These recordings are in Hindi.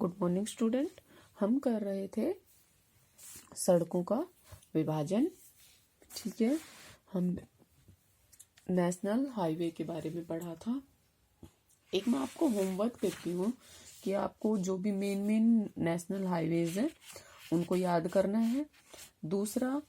Good morning student. हम कर रहे थे सड़कों का विभाजन। ठीक है, हम नेशनल हाईवे के बारे में पढ़ा था। एक मैं आपको होमवर्क देती हूँ कि आपको जो भी मेन नेशनल हाईवेज है उनको याद करना है। दूसरा,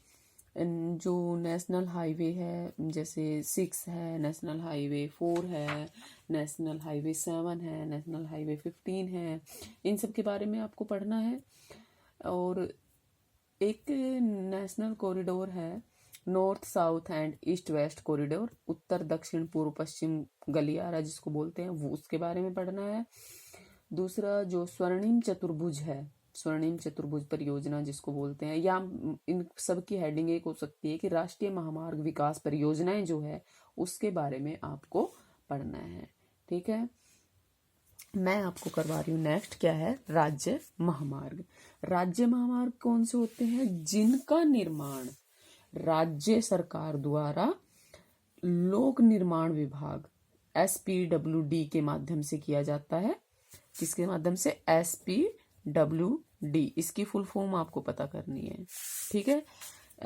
जो नेशनल हाईवे है जैसे 6 है, नेशनल हाईवे 4 है, नेशनल हाईवे 7 है, नेशनल हाईवे 15 है, इन सब के बारे में आपको पढ़ना है। और एक नेशनल कॉरिडोर है north south and east west corridor, उत्तर दक्षिण पूर्व पश्चिम गलियारा जिसको बोलते हैं, वो उसके बारे में पढ़ना है। दूसरा, जो स्वर्णिम चतुर्भुज है, स्वर्णिम चतुर्भुज परियोजना जिसको बोलते हैं, या इन सब की हेडिंग एक हो सकती है कि राष्ट्रीय महामार्ग विकास परियोजनाएं जो है उसके बारे में आपको पढ़ना है। ठीक है, मैं आपको करवा रही हूँ नेक्स्ट क्या है, राज्य महामार्ग। राज्य महामार्ग कौन से होते हैं? जिनका निर्माण राज्य सरकार द्वारा लोक निर्माण विभाग SPWD के माध्यम से किया जाता है। किसके माध्यम से? SPWD। इसकी फुल फॉर्म आपको पता करनी है। ठीक है,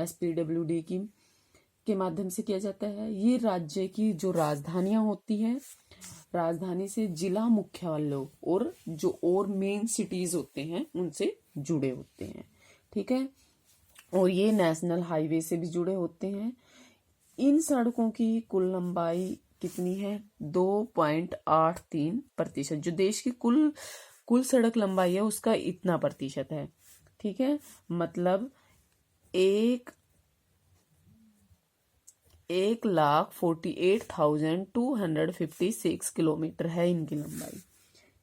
SPWD के माध्यम से किया जाता है। ये राज्य की जो राजधानियां होती हैं, राजधानी से जिला मुख्यालयों और जो और मेन सिटीज होते हैं उनसे जुड़े होते हैं। ठीक है, और ये नेशनल हाईवे से भी जुड़े होते हैं। इन सड़कों की कुल लंबाई कितनी है? 2.83%। जो देश की कुल सड़क लंबाई है उसका इतना प्रतिशत है। ठीक है, मतलब 1,48,256 किलोमीटर है इनकी लंबाई।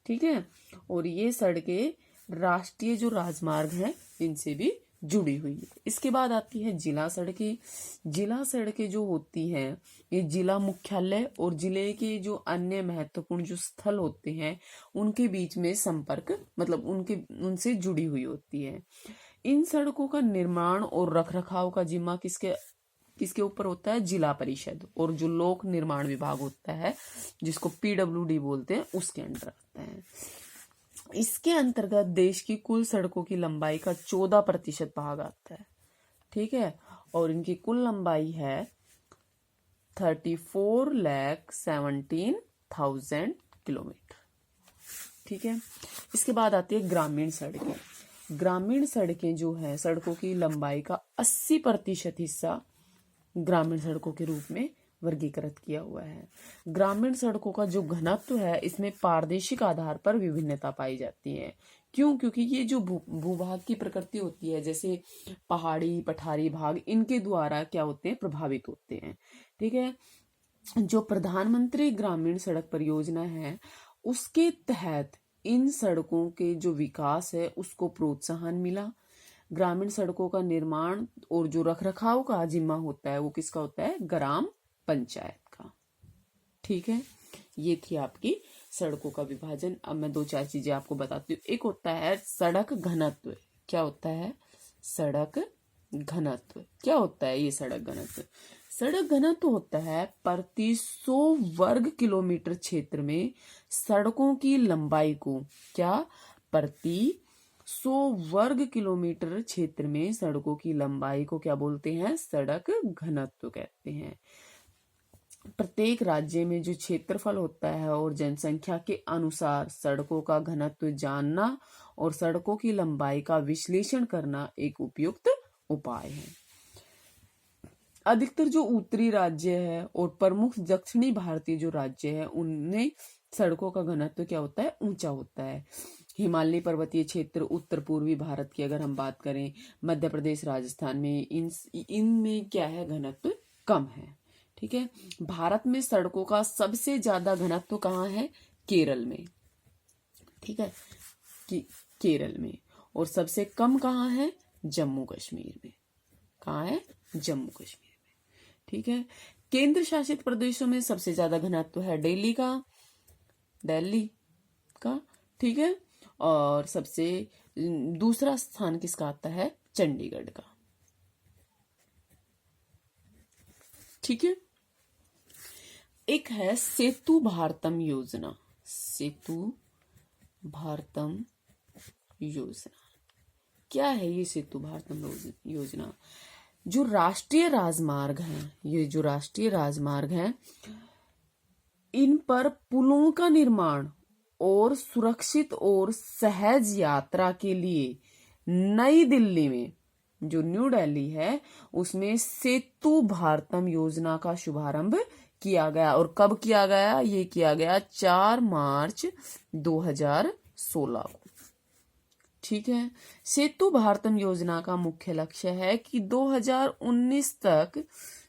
ठीक है, और ये सड़कें राष्ट्रीय जो राजमार्ग हैं इनसे भी जुड़ी हुई है। इसके बाद आती है जिला सड़कें। जिला सड़कें जो होती हैं ये जिला मुख्यालय और जिले के जो अन्य महत्वपूर्ण जो स्थल होते हैं उनके बीच में संपर्क, मतलब उनसे जुड़ी हुई होती है। इन सड़कों का निर्माण और रखरखाव का जिम्मा किसके ऊपर होता है? जिला परिषद और जो लोक निर्माण विभाग होता है जिसको PWD बोलते हैं उसके अंडर आता है। इसके अंतर्गत देश की कुल सड़कों की लंबाई का 14% भाग आता है। ठीक है, और इनकी कुल लंबाई है 34,17,000 किलोमीटर। ठीक है, इसके बाद आती है ग्रामीण सड़कें। ग्रामीण सड़कें जो है सड़कों की लंबाई का 80% हिस्सा ग्रामीण सड़कों के रूप में वर्गीकृत किया हुआ है। ग्रामीण सड़कों का जो घनत्व है इसमें पारदेशिक आधार पर विभिन्नता पाई जाती है। क्यों? क्योंकि ये जो भूभाग की प्रकृति होती है, जैसे पहाड़ी पठारी भाग, इनके द्वारा क्या होते हैं? प्रभावित होते हैं। ठीक है, जो प्रधानमंत्री ग्रामीण सड़क परियोजना है उसके तहत इन सड़कों के जो विकास है उसको प्रोत्साहन मिला। ग्रामीण सड़कों का निर्माण और जो रखरखाव का जिम्मा होता है वो किसका होता है? ग्राम पंचायत का। ठीक है, ये थी आपकी सड़कों का विभाजन। अब मैं 2-4 चीजें आपको बताती हूँ। एक होता है सड़क घनत्व। क्या होता है? सड़क घनत्व। क्या होता है ये सड़क घनत्व? सड़क घनत्व होता है प्रति 100 वर्ग किलोमीटर क्षेत्र में सड़कों की लंबाई को, क्या? प्रति 100 वर्ग किलोमीटर क्षेत्र में सड़कों की लंबाई को क्या बोलते हैं? सड़क घनत्व कहते हैं। प्रत्येक राज्य में जो क्षेत्रफल होता है और जनसंख्या के अनुसार सड़कों का घनत्व जानना और सड़कों की लंबाई का विश्लेषण करना एक उपयुक्त उपाय है। अधिकतर जो उत्तरी राज्य है और प्रमुख दक्षिणी भारतीय जो राज्य है उनमें सड़कों का घनत्व क्या होता है? ऊंचा होता है। हिमालयी पर्वतीय क्षेत्र, उत्तर पूर्वी भारत की अगर हम बात करें, मध्य प्रदेश, राजस्थान में इनमें क्या है? घनत्व कम है। ठीक है, भारत में सड़कों का सबसे ज्यादा घनत्व कहाँ है? केरल में। ठीक है, केरल में। और सबसे कम कहाँ है? जम्मू कश्मीर में। कहाँ है? जम्मू कश्मीर में। ठीक है, केंद्र शासित प्रदेशों में सबसे ज्यादा घनत्व है दिल्ली का। ठीक है, और सबसे दूसरा स्थान किसका आता है? चंडीगढ़ का। ठीक है, एक है सेतु भारतम योजना। सेतु भारतम योजना। क्या है ये सेतु भारतम योजना? जो राष्ट्रीय राजमार्ग हैं, ये जो राष्ट्रीय राजमार्ग हैं, इन पर पुलों का निर्माण और सुरक्षित और सहज यात्रा के लिए नई दिल्ली में, जो न्यू दिल्ली है, उसमें सेतु भारतम योजना का शुभारंभ किया गया। और कब किया गया? ये किया गया 4 मार्च 2016 को। ठीक है। सेतु भारतम योजना का मुख्य लक्ष्य है कि 2019 तक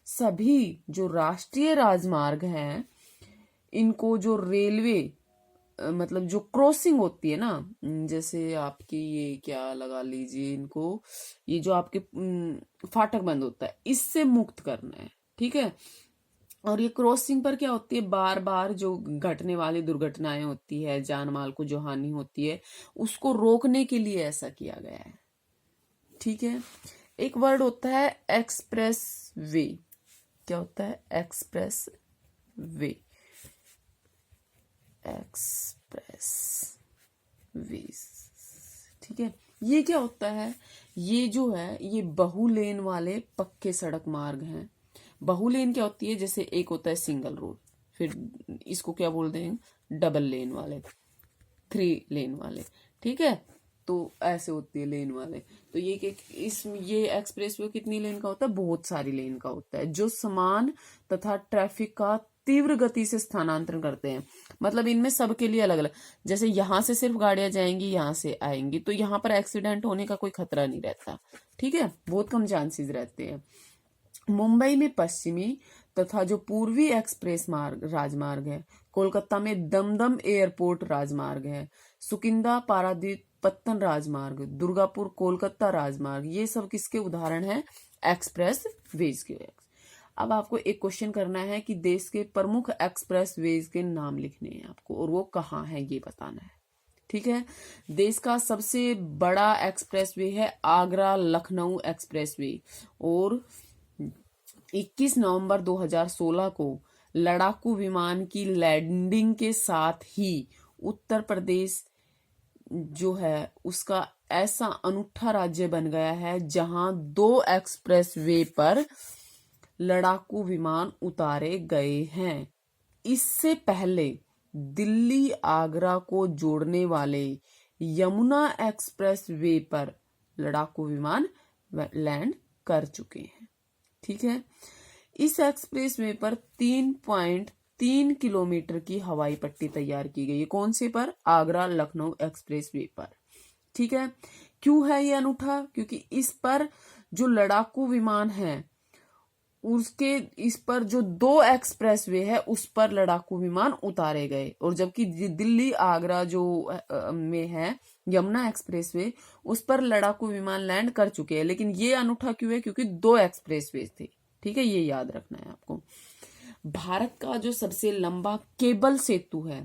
सभी जो राष्ट्रीय राजमार्ग हैं, इनको जो रेलवे मतलब जो क्रॉसिंग होती है ना, जैसे आपकी ये क्या लगा लीजिए इनको, ये जो आपके फाटक बंद होता है, इससे मुक्त करना है। ठीक है। और ये क्रॉसिंग पर क्या होती है, बार बार जो घटने वाली दुर्घटनाएं होती है, जान माल को जो हानि होती है, उसको रोकने के लिए ऐसा किया गया है। ठीक है। एक वर्ड होता है एक्सप्रेस वे। क्या होता है? Express way. Express way. ठीक है। ये क्या होता है? ये जो है, ये बहुलेन वाले पक्के सड़क मार्ग हैं। बहुलेन क्या होती है? जैसे एक होता है सिंगल रोड, फिर इसको क्या बोलते हैं? डबल लेन वाले, 3 लेन वाले। ठीक है। तो ऐसे होती है लेन वाले। तो ये एक्सप्रेस वे कितनी लेन का होता है? बहुत सारी लेन का होता है, जो समान तथा ट्रैफिक का तीव्र गति से स्थानांतरण करते हैं। मतलब इनमें सबके लिए अलग अलग, जैसे यहां से सिर्फ गाड़ियां जाएंगी, यहां से आएंगी, तो यहां पर एक्सीडेंट होने का कोई खतरा नहीं रहता। ठीक है। बहुत कम चांसेस रहते हैं। मुंबई में पश्चिमी तथा जो पूर्वी एक्सप्रेस राजमार्ग है, कोलकाता में दमदम एयरपोर्ट राजमार्ग है, सुकिंदा पारादीप पत्तन राजमार्ग, दुर्गापुर कोलकाता राजमार्ग, ये सब किसके उदाहरण हैं? एक्सप्रेस वेज के। अब आपको एक क्वेश्चन करना है कि देश के प्रमुख एक्सप्रेस वेज के नाम लिखने हैं आपको, और वो कहाँ है ये बताना है। ठीक है। देश का सबसे बड़ा एक्सप्रेस वे है आगरा लखनऊ एक्सप्रेस वे, और 21 नवंबर 2016 को लड़ाकू विमान की लैंडिंग के साथ ही उत्तर प्रदेश जो है उसका ऐसा अनूठा राज्य बन गया है जहां 2 एक्सप्रेस वे पर लड़ाकू विमान उतारे गए हैं। इससे पहले दिल्ली आगरा को जोड़ने वाले यमुना एक्सप्रेस वे पर लड़ाकू विमान लैंड कर चुके हैं। ठीक है। इस एक्सप्रेस वे पर 3.3 किलोमीटर की हवाई पट्टी तैयार की गई है। कौन से पर? आगरा लखनऊ एक्सप्रेस वे पर। ठीक है। क्यों है ये अनूठा? क्योंकि इस पर जो लड़ाकू विमान है, उसके इस पर जो 2 एक्सप्रेस वे है, उस पर लड़ाकू विमान उतारे गए। और जबकि दिल्ली आगरा जो में है यमुना एक्सप्रेस वे, उस पर लड़ाकू विमान लैंड कर चुके हैं। लेकिन ये अनूठा क्यों है? क्योंकि 2 एक्सप्रेस वे थे। ठीक है। ये याद रखना है आपको। भारत का जो सबसे लंबा केबल सेतु है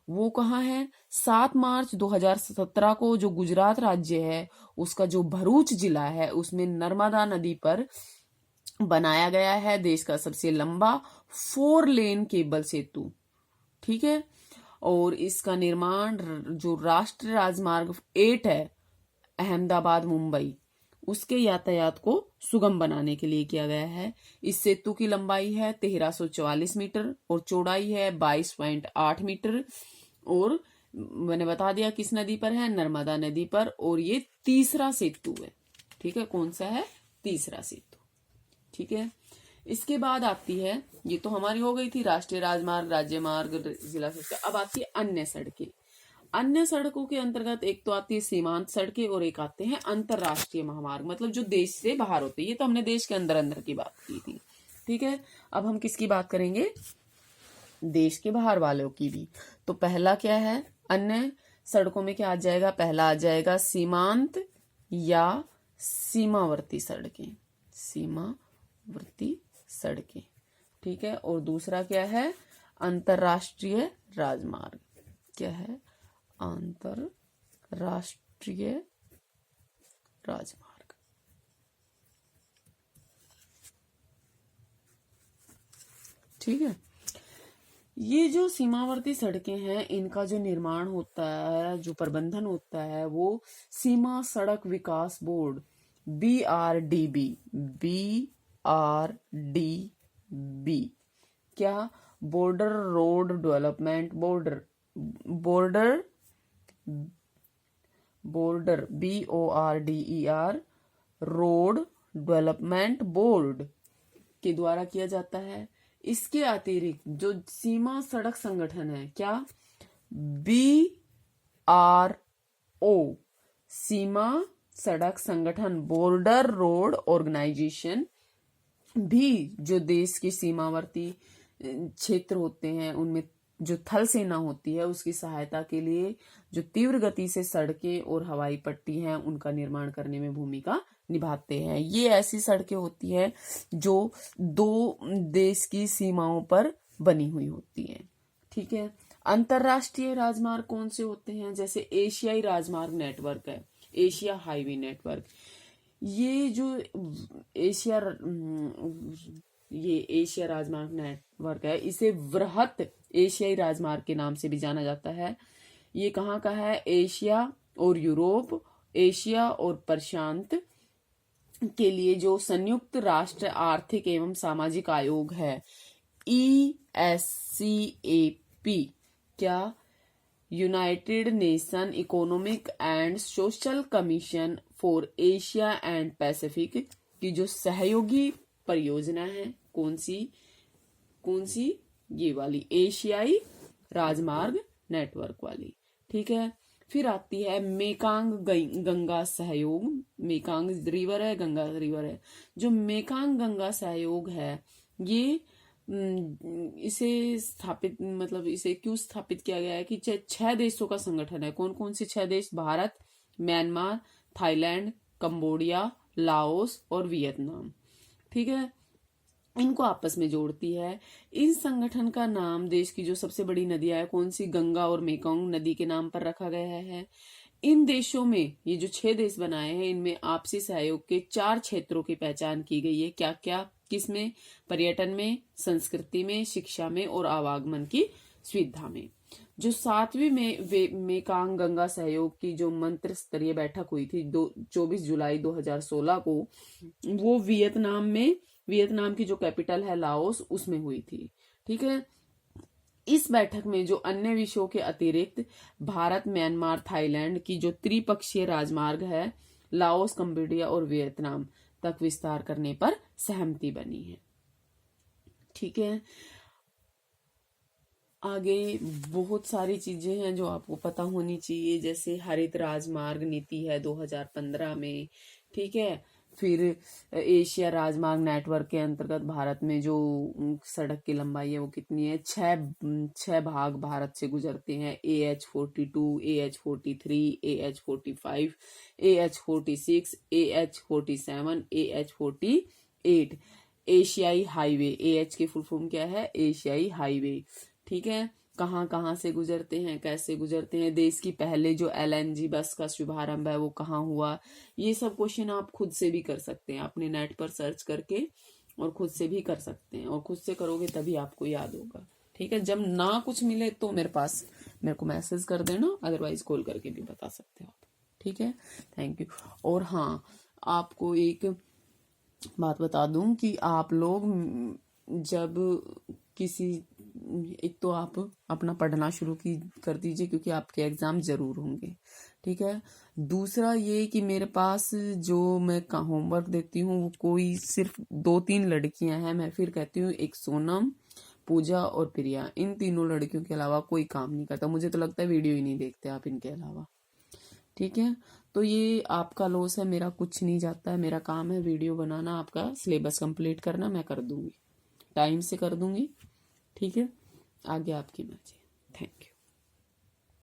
वो कहाँ है? 7 मार्च 2017 को जो गुजरात राज्य है उसका जो भरूच जिला है, उसमें नर्मदा नदी पर बनाया गया है देश का सबसे लंबा 4 लेन केबल सेतु। ठीक है। और इसका निर्माण जो राष्ट्रीय राजमार्ग 8 है, अहमदाबाद मुंबई, उसके यातायात को सुगम बनाने के लिए किया गया है। इस सेतु की लंबाई है 1344 मीटर और चौड़ाई है 22.8 मीटर। और मैंने बता दिया किस नदी पर है? नर्मदा नदी पर। और ये तीसरा सेतु है। ठीक है। कौन सा है? तीसरा सेतु। ठीक है। इसके बाद आती है, ये तो हमारी हो गई थी राष्ट्रीय राजमार्ग, राज्य मार्ग, जिला सड़कें। अब आती है अन्य सड़कें। अन्य सड़कों के अंतर्गत एक तो आती है सीमांत सड़कें और एक आते हैं अंतरराष्ट्रीय महामार्ग, मतलब जो देश से बाहर होते हैं। ये तो हमने देश के अंदर अंदर की बात की थी। ठीक है। अब हम किसकी बात करेंगे? देश के बाहर वालों की भी। तो पहला क्या है? अन्य सड़कों में क्या आ जाएगा? पहला आ जाएगा सीमांत या सीमावर्ती सड़कें। सीमावर्ती सड़कें। ठीक है। और दूसरा क्या है? अंतरराष्ट्रीय राजमार्ग। क्या है? अंतरराष्ट्रीय राजमार्ग। ठीक है। ये जो सीमावर्ती सड़कें हैं इनका जो निर्माण होता है, जो प्रबंधन होता है, वो सीमा सड़क विकास बोर्ड BRDB BRDB क्या border road development border border border BORDER road development board के द्वारा किया जाता है। इसके अतिरिक्त जो सीमा सड़क संगठन है क्या BRO सीमा सड़क संगठन बॉर्डर रोड ऑर्गेनाइजेशन भी जो देश के सीमावर्ती क्षेत्र होते हैं उनमें जो थल सेना होती है उसकी सहायता के लिए जो तीव्र गति से सड़कें और हवाई पट्टी हैं उनका निर्माण करने में भूमिका निभाते हैं। ये ऐसी सड़कें होती हैं जो दो देश की सीमाओं पर बनी हुई होती हैं। ठीक है। अंतरराष्ट्रीय राजमार्ग कौन से होते हैं? जैसे एशियाई राजमार्ग नेटवर्क है, एशिया हाईवे नेटवर्क। ये जो एशिया राजमार्ग नेटवर्क है इसे वृहत एशियाई राजमार्ग के नाम से भी जाना जाता है। ये कहाँ का है? एशिया और यूरोप, एशिया और प्रशांत के लिए जो संयुक्त राष्ट्र आर्थिक एवं सामाजिक आयोग है ESCAP क्या United nation economic and social commission for Asia and Pacific की जो सहयोगी परियोजना है कौन सी ये वाली एशियाई राजमार्ग नेटवर्क वाली। ठीक है। फिर आती है मेकांग गंगा सहयोग। मेकांग रिवर है, गंगा रिवर है। जो मेकांग गंगा सहयोग है ये इसे क्यों स्थापित किया गया है कि 6 देशों का संगठन है। कौन कौन से 6 देश? Bharat, Myanmar, Thailand, Cambodia, Laos और वियतनाम। ठीक है। इनको आपस में जोड़ती है। इन संगठन का नाम देश की जो सबसे बड़ी नदियां है कौन सी? गंगा और मेकोंग नदी के नाम पर रखा गया है। इन देशों में ये जो 6 देश बनाए हैं इनमें आपसी सहयोग के 4 क्षेत्रों की पहचान की गई है। क्या क्या? किसमें? पर्यटन में, संस्कृति में, शिक्षा में और आवागमन की सुविधा में। जो 7वीं मेकांग गंगा सहयोग की जो मंत्र स्तरीय बैठक हुई थी 24 जुलाई 2016 को, वो वियतनाम की जो कैपिटल है लाओस उसमें हुई थी। ठीक है। इस बैठक में जो अन्य विषयों के अतिरिक्त भारत, म्यांमार, थाईलैंड की जो त्रिपक्षीय राजमार्ग है लाओस, कंबोडिया और वियतनाम तक विस्तार करने पर सहमति बनी है। ठीक है। आगे बहुत सारी चीजें हैं जो आपको पता होनी चाहिए, जैसे हरित राजमार्ग नीति है 2015 में। ठीक है। फिर एशिया राजमार्ग नेटवर्क के अंतर्गत भारत में जो सड़क की लंबाई है वो कितनी है? 6 भाग भारत से गुजरते हैं। AH42, AH43, AH45, AH46, AH47, AH48। एशियाई हाईवे, AH की फुल फॉर्म क्या है? एशियाई हाईवे। ठीक है। कहाँ कहाँ से गुजरते हैं, कैसे गुजरते हैं? देश की पहले जो LNG बस का शुभारंभ है वो कहाँ हुआ? ये सब क्वेश्चन आप खुद से भी कर सकते हैं, अपने नेट पर सर्च करके, और खुद से भी कर सकते हैं, और खुद से करोगे तभी आपको याद होगा। ठीक है। जब ना कुछ मिले तो मेरे को मैसेज कर देना, अदरवाइज कॉल करके भी बता सकते हो आप। ठीक है। Thank you. और हाँ, आपको एक बात बता दूं कि आप लोग जब एक तो आप अपना पढ़ना शुरू कर दीजिए क्योंकि आपके एग्जाम जरूर होंगे। ठीक है। दूसरा ये कि मेरे पास जो मैं होमवर्क देती हूँ वो कोई सिर्फ 2-3 लड़कियां हैं। मैं फिर कहती हूँ, एक सोनम, पूजा और प्रिया, इन तीनों लड़कियों के अलावा कोई काम नहीं करता। मुझे तो लगता है वीडियो ही नहीं देखते आप इनके अलावा। ठीक है। तो ये आपका लॉस है, मेरा कुछ नहीं जाता है। मेरा काम है वीडियो बनाना, आपका सिलेबस कंप्लीट करना। मैं कर दूंगी, टाइम से कर दूंगी। ठीक है। आगे आपकी मर्जी। Thank you.